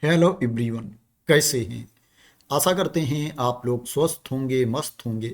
Hello everyone. कैसे हैं? आशा करते हैं आप लोग स्वस्थ होंगे, मस्त होंगे।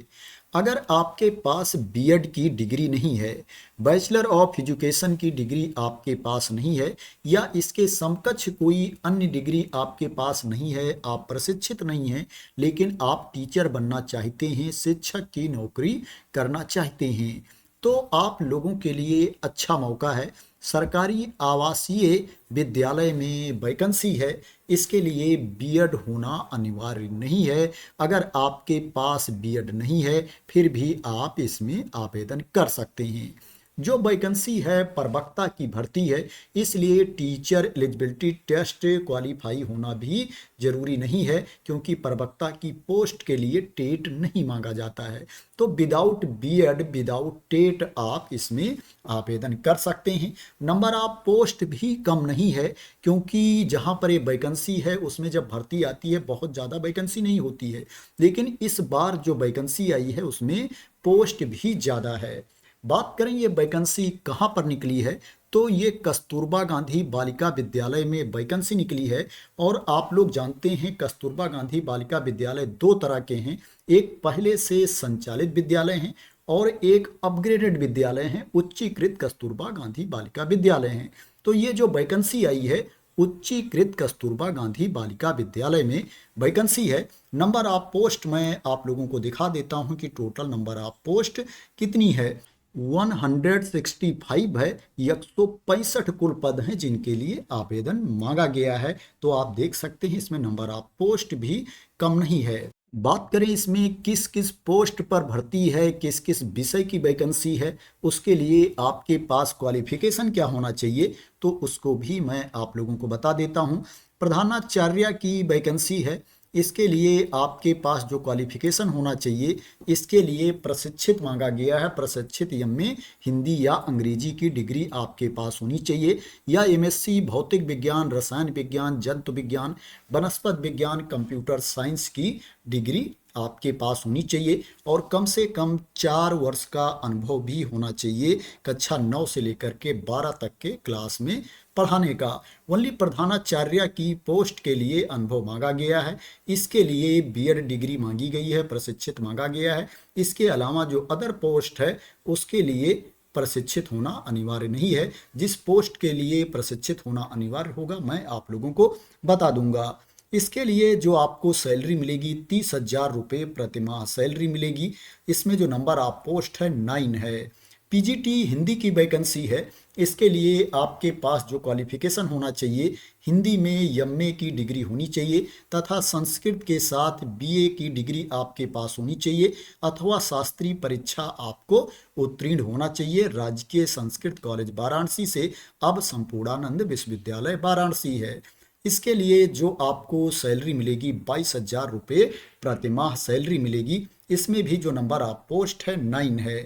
अगर आपके पास बीएड की डिग्री नहीं है, बैचलर ऑफ एजुकेशन की डिग्री आपके पास नहीं है, या इसके समकक्ष कोई अन्य डिग्री आपके पास नहीं है, आप प्रशिक्षित नहीं हैं, लेकिन आप टीचर बनना चाहते हैं, शिक्षक की नौकरी करना चाहते हैं, तो आप लोगों के लिए अच्छा मौका है। सरकारी आवासीय विद्यालय में वैकेंसी है। इसके लिए बीएड होना अनिवार्य नहीं है। अगर आपके पास बीएड नहीं है, फिर भी आप इसमें आवेदन कर सकते हैं। जो वैकेंसी है प्रवक्ता की भर्ती है, इसलिए टीचर एलिजिबिलिटी टेस्ट क्वालिफाई होना भी जरूरी नहीं है, क्योंकि प्रवक्ता की पोस्ट के लिए टेट नहीं मांगा जाता है। तो विदाउट बीएड, विदाउट टेट आप इसमें आवेदन कर सकते हैं। नंबर ऑफ पोस्ट भी कम नहीं है, क्योंकि जहां पर ये वैकेंसी है उसमें जब भर्ती आती है बहुत ज़्यादा वैकेंसी नहीं होती है, लेकिन इस बार जो वैकेंसी आई है उसमें पोस्ट भी ज़्यादा है। बात करें ये वैकेंसी कहाँ पर निकली है, तो ये कस्तूरबा गांधी बालिका विद्यालय में वैकेंसी निकली है। और आप लोग जानते हैं कस्तूरबा गांधी बालिका विद्यालय दो तरह के हैं। एक पहले से संचालित विद्यालय हैं और एक अपग्रेडेड विद्यालय हैं, उच्चीकृत कस्तूरबा गांधी बालिका विद्यालय हैं। तो ये जो वैकेंसी आई है उच्चीकृत कस्तूरबा गांधी बालिका विद्यालय में वैकेंसी है। नंबर ऑफ पोस्ट मैं आप लोगों को दिखा देता हूं कि टोटल नंबर ऑफ पोस्ट कितनी है। 165 है। 165 कुल पद हैं जिनके लिए आवेदन मांगा गया है। तो आप देख सकते हैं इसमें नंबर ऑफ पोस्ट भी कम नहीं है। बात करें इसमें किस किस पोस्ट पर भर्ती है, किस किस विषय की वैकेंसी है, उसके लिए आपके पास क्वालिफिकेशन क्या होना चाहिए, तो उसको भी मैं आप लोगों को बता देता हूं। प्रधानाचार्य की वैकेंसी है। इसके लिए आपके पास जो क्वालिफिकेशन होना चाहिए, इसके लिए प्रशिक्षित मांगा गया है। प्रशिक्षित में हिंदी या अंग्रेजी की डिग्री आपके पास होनी चाहिए, या एमएससी भौतिक विज्ञान, रसायन विज्ञान, जंतु विज्ञान, वनस्पत विज्ञान, कंप्यूटर साइंस की डिग्री आपके पास होनी चाहिए। और कम से कम 4 वर्ष का अनुभव भी होना चाहिए कक्षा 9 से लेकर के 12 तक के क्लास में पढ़ाने का। ओनली प्रधानाचार्य की पोस्ट के लिए अनुभव मांगा गया है। इसके लिए बीएड डिग्री मांगी गई है, प्रशिक्षित मांगा गया है। इसके अलावा जो अदर पोस्ट है उसके लिए प्रशिक्षित होना अनिवार्य नहीं है। जिस पोस्ट के लिए प्रशिक्षित होना अनिवार्य होगा मैं आप लोगों को बता दूंगा। इसके लिए जो आपको सैलरी मिलेगी 30,000 रुपये प्रति माह सैलरी मिलेगी। इसमें जो नंबर ऑफ पोस्ट है 9 है। पीजीटी हिंदी की वैकेंसी है। इसके लिए आपके पास जो क्वालिफिकेशन होना चाहिए, हिंदी में एमए की डिग्री होनी चाहिए, तथा संस्कृत के साथ बीए की डिग्री आपके पास होनी चाहिए, अथवा शास्त्रीय परीक्षा आपको उत्तीर्ण होना चाहिए। राजकीय संस्कृत कॉलेज वाराणसी से अब संपूर्णानंद विश्वविद्यालय वाराणसी है। इसके लिए जो आपको सैलरी मिलेगी 22,000 रुपये प्रति माह सैलरी मिलेगी। इसमें भी जो नंबर ऑफ पोस्ट है 9 है।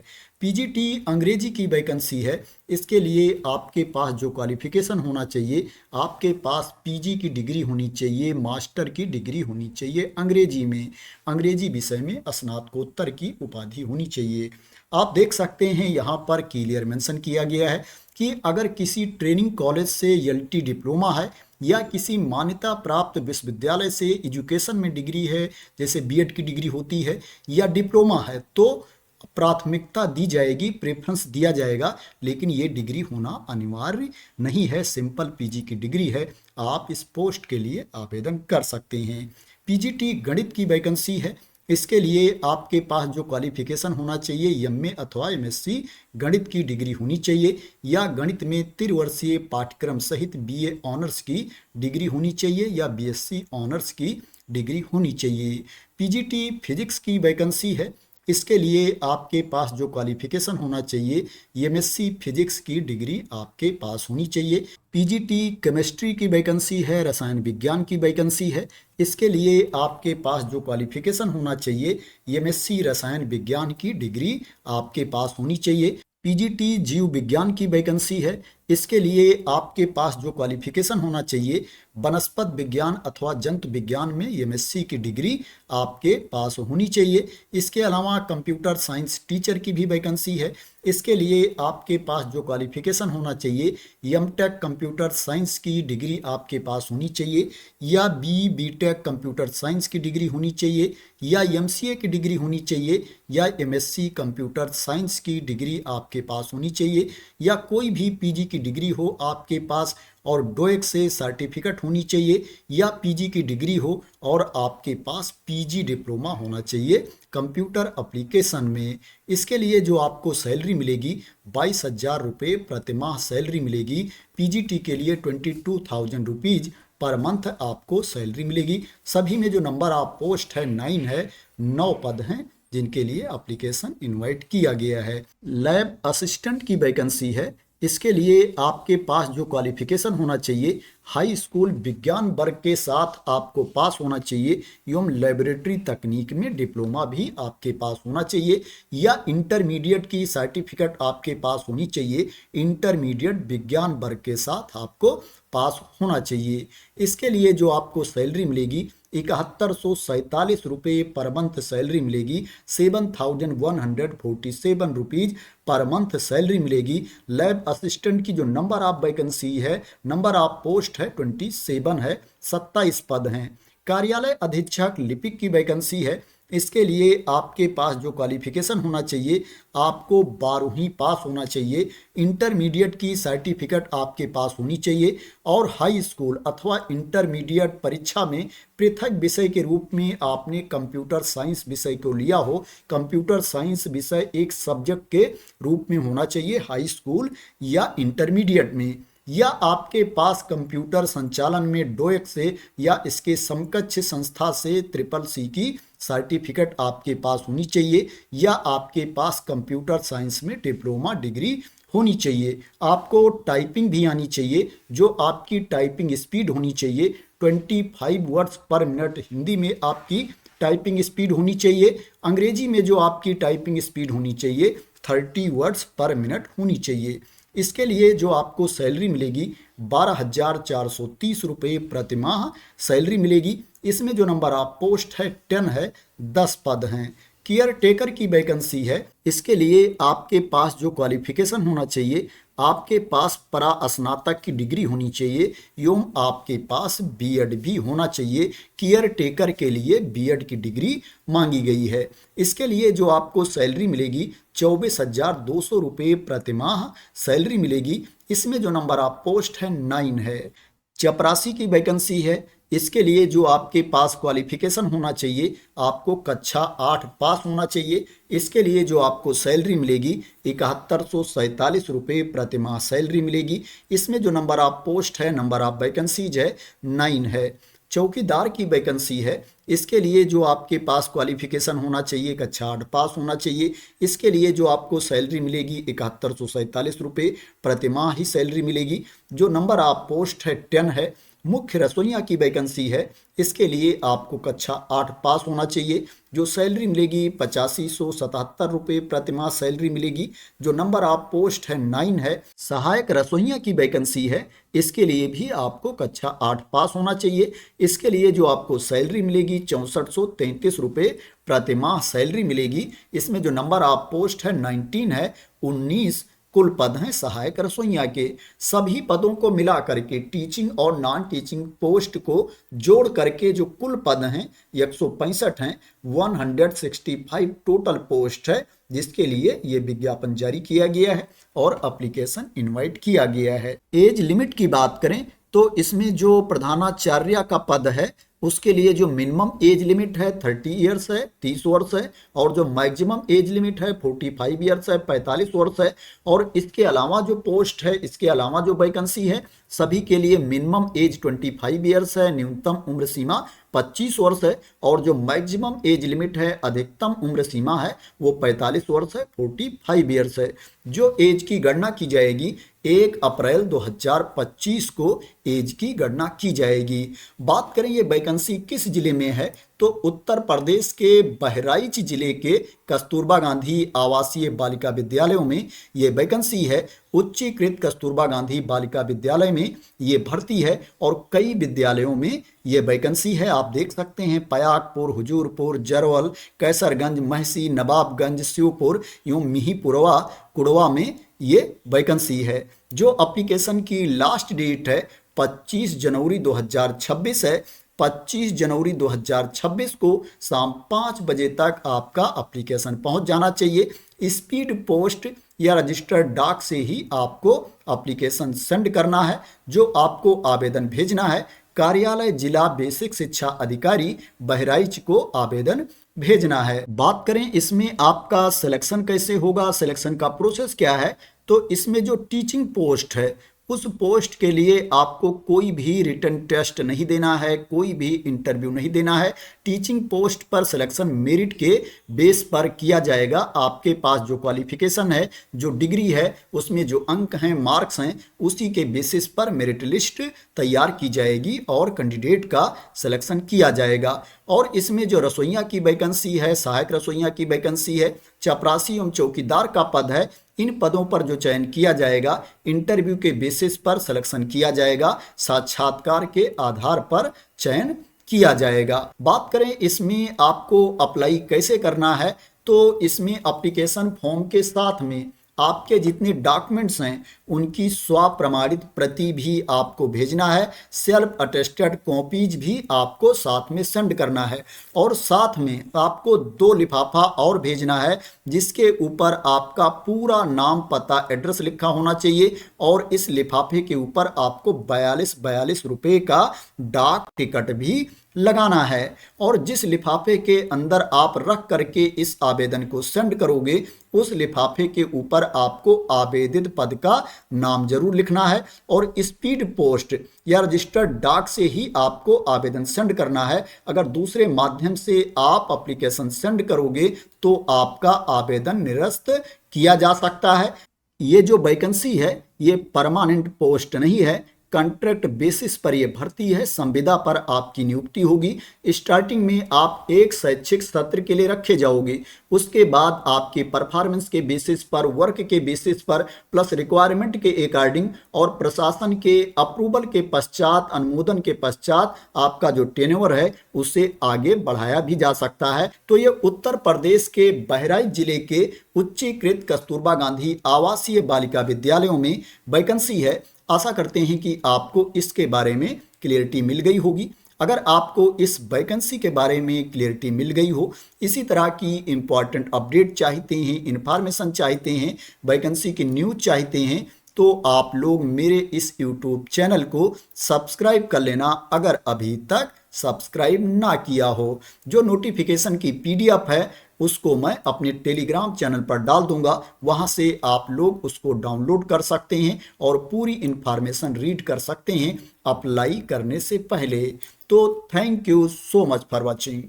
पीजीटी अंग्रेजी की वैकेंसी है। इसके लिए आपके पास जो क्वालिफिकेशन होना चाहिए, आपके पास पीजी की डिग्री होनी चाहिए, मास्टर की डिग्री होनी चाहिए अंग्रेजी में, अंग्रेजी विषय में स्नातकोत्तर की उपाधि होनी चाहिए। आप देख सकते हैं यहाँ पर क्लियर मेंशन किया गया है कि अगर किसी ट्रेनिंग कॉलेज से एलटी डिप्लोमा है, या किसी मान्यता प्राप्त विश्वविद्यालय से एजुकेशन में डिग्री है, जैसे बीएड की डिग्री होती है, या डिप्लोमा है, तो प्राथमिकता दी जाएगी, प्रेफरेंस दिया जाएगा। लेकिन ये डिग्री होना अनिवार्य नहीं है, सिंपल पीजी की डिग्री है। आप इस पोस्ट के लिए आवेदन कर सकते हैं। पीजीटी गणित की वैकेंसी है। इसके लिए आपके पास जो क्वालिफिकेशन होना चाहिए, एमए अथवा एमएससी गणित की डिग्री होनी चाहिए, या गणित में त्रिवर्षीय पाठ्यक्रम सहित बीए ऑनर्स की डिग्री होनी चाहिए, या बीएससी ऑनर्स की डिग्री होनी चाहिए। पीजीटी फिजिक्स की वैकेंसी है। इसके लिए आपके पास जो क्वालिफिकेशन होना चाहिए, एमएससी फिजिक्स की डिग्री आपके पास होनी चाहिए। पीजीटी केमिस्ट्री की वैकेंसी है, रसायन विज्ञान की वैकेंसी है। इसके लिए आपके पास जो क्वालिफिकेशन होना चाहिए, एमएससी रसायन विज्ञान की डिग्री आपके पास होनी चाहिए। पीजीटी जीव विज्ञान की वैकेंसी है। इसके लिए आपके पास जो क्वालिफिकेशन होना चाहिए, वनस्पत विज्ञान अथवा जंतु विज्ञान में एमएससी की डिग्री आपके पास होनी चाहिए। इसके अलावा कंप्यूटर साइंस टीचर की भी वैकेंसी है। इसके लिए आपके पास जो क्वालिफिकेशन होना चाहिए, एमटेक कंप्यूटर साइंस की डिग्री आपके पास होनी चाहिए, या बीटेक कंप्यूटर साइंस की डिग्री होनी चाहिए, या एमसीए की डिग्री होनी चाहिए, या एमएससी कंप्यूटर साइंस की डिग्री आपके पास होनी चाहिए, या कोई भी पीजी की डिग्री हो आपके पास और डोएक से सर्टिफिकेट होनी चाहिए, या पीजी की डिग्री हो और आपके पास पीजी डिप्लोमा होना चाहिए कंप्यूटर एप्लीकेशन में। इसके लिए जो आपको सैलरी मिलेगी 22,000 रुपये प्रतिमाह सैलरी मिलेगी। पीजीटी के लिए 22,000 रुपीज़ पर मंथ आपको सैलरी मिलेगी। सभी में जो नंबर आप पोस्ट है 9 है, 9 पद हैं जिनके लिए एप्लीकेशन इनवाइट किया गया है। लैब असिस्टेंट की वैकेंसी है। इसके लिए आपके पास जो क्वालिफिकेशन होना चाहिए, हाई स्कूल विज्ञान वर्ग के साथ आपको पास होना चाहिए एवं लेबोरेटरी तकनीक में डिप्लोमा भी आपके पास होना चाहिए, या इंटरमीडिएट की सर्टिफिकेट आपके पास होनी चाहिए। इंटरमीडिएट विज्ञान वर्ग के साथ आपको पास होना चाहिए। इसके लिए जो आपको सैलरी मिलेगी 7147 रुपये पर मंथ सैलरी मिलेगी। 7147 रुपीज़ पर मंथ सैलरी मिलेगी। लैब असिस्टेंट की जो नंबर ऑफ वैकेंसी है, नंबर ऑफ पोस्ट है 27 है, 27 पद हैं। कार्यालय अधीक्षक लिपिक की वैकेंसी है। इसके लिए आपके पास जो क्वालिफिकेशन होना चाहिए, आपको 12वीं पास होना चाहिए, इंटरमीडिएट की सर्टिफिकेट आपके पास होनी चाहिए, और हाई स्कूल अथवा इंटरमीडिएट परीक्षा में पृथक विषय के रूप में आपने कंप्यूटर साइंस विषय को लिया हो। कंप्यूटर साइंस विषय एक सब्जेक्ट के रूप में होना चाहिए हाई स्कूल या इंटरमीडिएट में, या आपके पास कंप्यूटर संचालन में डोएक से या इसके समकक्ष संस्था से CCC की सर्टिफिकेट आपके पास होनी चाहिए, या आपके पास कंप्यूटर साइंस में डिप्लोमा डिग्री होनी चाहिए। आपको टाइपिंग भी आनी चाहिए, जो आपकी टाइपिंग स्पीड होनी चाहिए 25 वर्ड्स पर मिनट हिंदी में आपकी टाइपिंग स्पीड होनी चाहिए। अंग्रेजी में जो आपकी टाइपिंग स्पीड होनी चाहिए 30 वर्ड्स पर मिनट होनी चाहिए। इसके लिए जो आपको सैलरी मिलेगी 12,430 रुपये प्रतिमाह सैलरी मिलेगी। इसमें जो नंबर ऑफ पोस्ट है 10 है, 10 पद हैं। केयर टेकर की वैकेंसी है। इसके लिए आपके पास जो क्वालिफिकेशन होना चाहिए, आपके पास परास्नातक की डिग्री होनी चाहिए एवं आपके पास बीएड भी होना चाहिए। केयर टेकर के लिए बीएड की डिग्री मांगी गई है। इसके लिए जो आपको सैलरी मिलेगी 24,200 रुपये प्रतिमाह सैलरी मिलेगी। इसमें जो नंबर ऑफ पोस्ट है 9 है। चपरासी की वैकेंसी है। इसके लिए जो आपके पास क्वालिफिकेशन होना चाहिए, आपको कक्षा 8 पास होना चाहिए। इसके लिए जो आपको सैलरी मिलेगी 7147 रुपये प्रतिमाह सैलरी मिलेगी। इसमें जो नंबर ऑफ पोस्ट है, नंबर ऑफ वैकेंसीज है 9 है। चौकीदार की वैकेंसी है। इसके लिए जो आपके पास क्वालिफिकेशन होना चाहिए, कक्षा 8 पास होना चाहिए। इसके लिए जो आपको सैलरी मिलेगी 7147 रुपये प्रतिमाह ही सैलरी मिलेगी। जो नंबर ऑफ पोस्ट है 10 है। मुख्य रसोइया की वैकेंसी है। इसके लिए आपको कक्षा 8 पास होना चाहिए। जो सैलरी मिलेगी 8577 रुपये प्रतिमाह सैलरी मिलेगी। जो नंबर ऑफ पोस्ट है 9 है। सहायक रसोइया की वैकेंसी है। इसके लिए भी आपको कक्षा 8 पास होना चाहिए। इसके लिए जो आपको सैलरी मिलेगी 6433 रुपये प्रतिमाह सैलरी मिलेगी। इसमें जो नंबर ऑफ पोस्ट है 19 है। 19 कुल पद हैं सहायक रसोइया के। सभी पदों को मिला करके टीचिंग और नॉन टीचिंग पोस्ट को जोड़ करके जो कुल पद हैं 165 हैं। 165 टोटल पोस्ट है, जिसके लिए ये विज्ञापन जारी किया गया है और एप्लीकेशन इनवाइट किया गया है। एज लिमिट की बात करें तो इसमें जो प्रधानाचार्य का पद है उसके लिए जो मिनिमम एज लिमिट है 30 ईयर्स है, 30 वर्ष है, और जो मैक्सिमम एज लिमिट है 45 ईयर्स है, 45 वर्ष है। और इसके अलावा जो पोस्ट है, इसके अलावा जो वैकेंसी है, सभी के लिए मिनिमम एज 25 ईयर्स है, न्यूनतम उम्र सीमा 25 वर्ष है, और जो मैक्सिमम एज लिमिट है, अधिकतम उम्र सीमा है, वो 45 वर्ष है, 45 ईयर्स है। जो एज की गणना की जाएगी 1 अप्रैल 2025 को एज की गणना की जाएगी। बात करें ये वैकेंसी किस जिले में है, तो उत्तर प्रदेश के बहराइच जिले के कस्तूरबा गांधी आवासीय बालिका विद्यालयों में ये वैकेंसी है। उच्चीकृत कस्तूरबा गांधी बालिका विद्यालय में ये भर्ती है और कई विद्यालयों में ये वैकेंसी है। आप देख सकते हैं पयागपुर, हुजूरपुर, जरवल, कैसरगंज, महसी, नवाबगंज, शिवपुर यूं मिहीपुरवा, कुड़वा में ये वैकेंसी है। जो एप्लीकेशन की लास्ट डेट है 25 जनवरी 2026 है। 25 जनवरी 2026 को शाम 5 बजे तक आपका एप्लीकेशन पहुंच जाना चाहिए। स्पीड पोस्ट या रजिस्टर्ड डाक से ही आपको एप्लीकेशन सेंड करना है। जो आपको आवेदन भेजना है कार्यालय जिला बेसिक शिक्षा अधिकारी बहराइच को आवेदन भेजना है। बात करें इसमें आपका सिलेक्शन कैसे होगा, सिलेक्शन का प्रोसेस क्या है, तो इसमें जो टीचिंग पोस्ट है उस पोस्ट के लिए आपको कोई भी रिटन टेस्ट नहीं देना है, कोई भी इंटरव्यू नहीं देना है। टीचिंग पोस्ट पर सिलेक्शन मेरिट के बेस पर किया जाएगा। आपके पास जो क्वालिफिकेशन है, जो डिग्री है, उसमें जो अंक हैं, मार्क्स हैं, उसी के बेसिस पर मेरिट लिस्ट तैयार की जाएगी और कैंडिडेट का सिलेक्शन किया जाएगा। और इसमें जो रसोइया की वैकेंसी है, सहायक रसोइया की वैकेंसी है, चपरासी एवं चौकीदार का पद है, इन पदों पर जो चयन किया जाएगा इंटरव्यू के बेसिस पर सिलेक्शन किया जाएगा, साक्षात्कार के आधार पर चयन किया जाएगा। बात करें इसमें आपको अप्लाई कैसे करना है, तो इसमें एप्लीकेशन फॉर्म के साथ में आपके जितने डॉक्यूमेंट्स हैं उनकी स्वप्रमाणित प्रति भी आपको भेजना है। सेल्फ अटेस्टेड कॉपीज भी आपको साथ में सेंड करना है और साथ में आपको 2 लिफाफा और भेजना है जिसके ऊपर आपका पूरा नाम, पता, एड्रेस लिखा होना चाहिए और इस लिफाफे के ऊपर आपको 42 रुपए का डाक टिकट भी लगाना है। और जिस लिफाफे के अंदर आप रख करके इस आवेदन को सेंड करोगे उस लिफाफे के ऊपर आपको आवेदित पद का नाम जरूर लिखना है और स्पीड पोस्ट या रजिस्टर्ड डाक से ही आपको आवेदन सेंड करना है। अगर दूसरे माध्यम से आप एप्लीकेशन सेंड करोगे तो आपका आवेदन निरस्त किया जा सकता है। ये जो वैकेंसी है ये परमानेंट पोस्ट नहीं है, कॉन्ट्रैक्ट बेसिस पर यह भर्ती है। संविदा पर आपकी नियुक्ति होगी। स्टार्टिंग में आप एक शैक्षिक सत्र के लिए रखे जाओगे, उसके बाद आपके परफॉर्मेंस के बेसिस पर, वर्क के बेसिस पर, प्लस रिक्वायरमेंट के अकॉर्डिंग और प्रशासन के अप्रूवल के पश्चात, अनुमोदन के पश्चात आपका जो टेन्योर है उसे आगे बढ़ाया भी जा सकता है। तो ये उत्तर प्रदेश के बहराइच जिले के उच्चीकृत कस्तूरबा गांधी आवासीय बालिका विद्यालयों में वैकेंसी है। आशा करते हैं कि आपको इसके बारे में क्लियरिटी मिल गई होगी। अगर आपको इस वैकेंसी के बारे में क्लियरिटी मिल गई हो, इसी तरह की इंपॉर्टेंट अपडेट चाहते हैं, इंफॉर्मेशन चाहते हैं, वैकेंसी की न्यूज चाहते हैं, तो आप लोग मेरे इस यूट्यूब चैनल को सब्सक्राइब कर लेना अगर अभी तक सब्सक्राइब ना किया हो। जो नोटिफिकेशन की PDF है उसको मैं अपने टेलीग्राम चैनल पर डाल दूंगा, वहां से आप लोग उसको डाउनलोड कर सकते हैं और पूरी इंफॉर्मेशन रीड कर सकते हैं अप्लाई करने से पहले। तो thank you so much for watching.